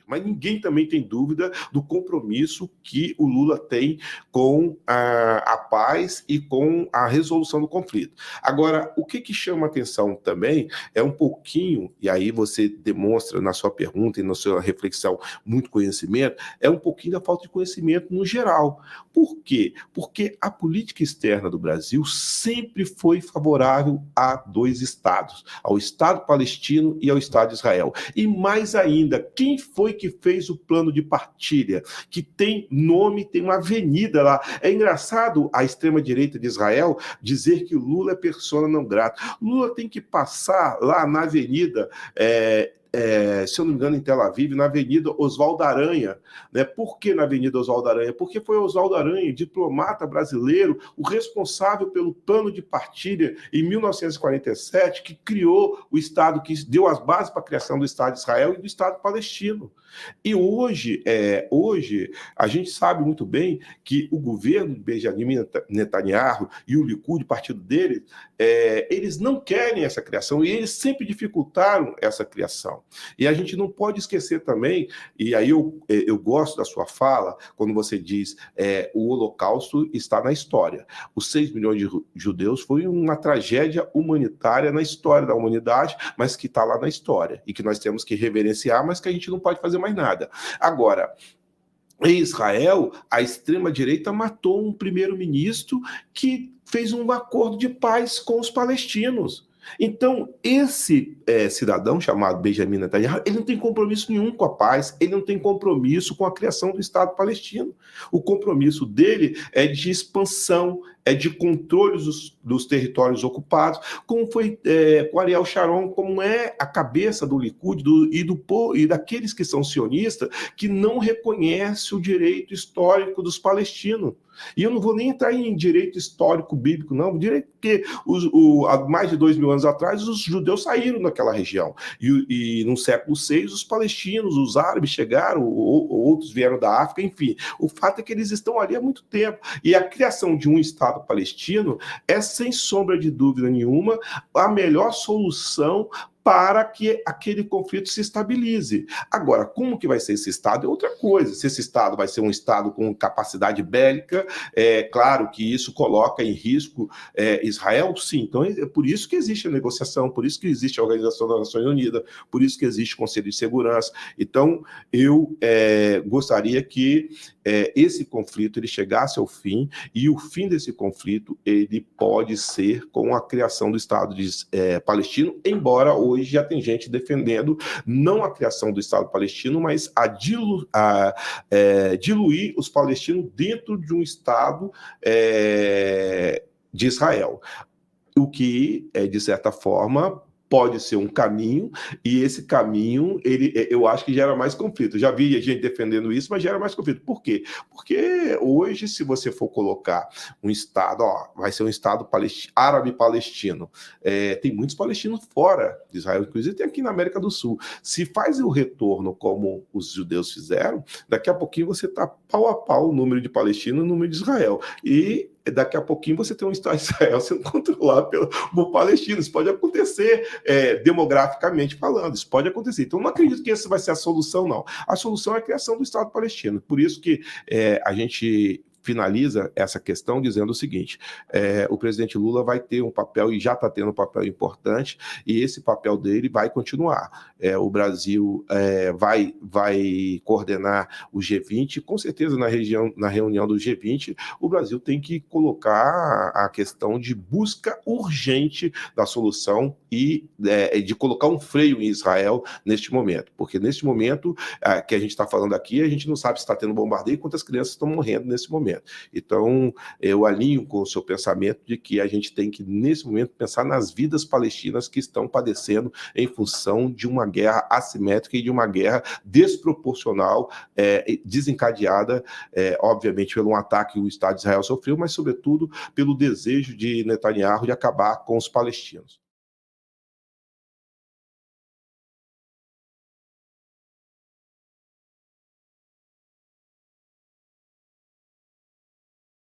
Mas ninguém também tem dúvida do compromisso que o Lula tem com a paz e com a resolução do conflito. Agora, o que chama atenção também é um pouquinho, e aí você demonstra na sua pergunta e na sua reflexão muito conhecimento, é um pouquinho da falta de conhecimento no geral. Por quê? Porque a política externa do Brasil sempre foi favorável a dois estados, ao Estado palestino e ao Estado de Israel. E mais ainda, quem foi que fez o plano de partilha, que tem nome, tem uma avenida lá. É engraçado a extrema-direita de Israel dizer que o Lula é persona não grata. Lula tem que passar lá na avenida, se eu não me engano, em Tel Aviv, na Avenida Oswaldo Aranha. Né? Por que na Avenida Oswaldo Aranha? Porque foi Oswaldo Aranha, diplomata brasileiro, o responsável pelo plano de partilha em 1947, que criou o Estado, que deu as bases para a criação do Estado de Israel e do Estado palestino. E hoje a gente sabe muito bem que o governo de Benjamin Netanyahu e o Likud, partido dele, eles não querem essa criação e eles sempre dificultaram essa criação. E a gente não pode esquecer também, e aí eu gosto da sua fala, quando você diz o Holocausto está na história. Os 6 milhões de judeus foi uma tragédia humanitária na história da humanidade, mas que está lá na história, e que nós temos que reverenciar, mas que a gente não pode fazer mais nada. Agora, em Israel, a extrema-direita matou um primeiro-ministro que fez um acordo de paz com os palestinos. Então, esse cidadão chamado Benjamin Netanyahu, ele não tem compromisso nenhum com a paz, ele não tem compromisso com a criação do Estado palestino. O compromisso dele é de expansão, é de controle dos territórios ocupados, como foi com Ariel Sharon, como é a cabeça do Likud e daqueles que são sionistas, que não reconhece o direito histórico dos palestinos. E eu não vou nem entrar em direito histórico bíblico, não, direito porque há mais de 2.000 anos atrás os judeus saíram daquela região. E no século VI os palestinos, os árabes chegaram, outros vieram da África, enfim. O fato é que eles estão ali há muito tempo. E a criação de um Estado palestino é, sem sombra de dúvida nenhuma, a melhor solução para que aquele conflito se estabilize. Agora, como que vai ser esse Estado é outra coisa. Se esse Estado vai ser um Estado com capacidade bélica, é claro que isso coloca em risco Israel, sim. Então, é por isso que existe a negociação, por isso que existe a Organização das Nações Unidas, por isso que existe o Conselho de Segurança. Então, eu gostaria que esse conflito ele chegasse ao fim, e o fim desse conflito ele pode ser com a criação do Estado palestino, embora hoje já tem gente defendendo não a criação do Estado palestino, mas diluir os palestinos dentro de um Estado de Israel. O que, de certa forma, pode ser um caminho, e esse caminho, eu acho que gera mais conflito. Já vi gente defendendo isso, mas gera mais conflito. Por quê? Porque hoje, se você for colocar um Estado, vai ser um Estado árabe-palestino, tem muitos palestinos fora de Israel, inclusive tem aqui na América do Sul. Se faz o retorno como os judeus fizeram, daqui a pouquinho você está pau a pau o número de palestinos e o número de Israel. E daqui a pouquinho você tem um Estado de Israel sendo controlado por palestinos. Isso pode acontecer demograficamente falando, isso pode acontecer. Então, não acredito que essa vai ser a solução, não. A solução é a criação do Estado palestino. Por isso que a gente finaliza essa questão dizendo o seguinte: o presidente Lula vai ter um papel, e já está tendo um papel importante, e esse papel dele vai continuar. O Brasil vai coordenar o G20, com certeza na reunião do G20, o Brasil tem que colocar a questão de busca urgente da solução e de colocar um freio em Israel neste momento, porque neste momento que a gente está falando aqui, a gente não sabe se está tendo bombardeio e quantas crianças estão morrendo nesse momento. Então, eu alinho com o seu pensamento de que a gente tem que, nesse momento, pensar nas vidas palestinas que estão padecendo em função de uma guerra assimétrica e de uma guerra desproporcional, desencadeada, obviamente, pelo ataque que o Estado de Israel sofreu, mas, sobretudo, pelo desejo de Netanyahu de acabar com os palestinos.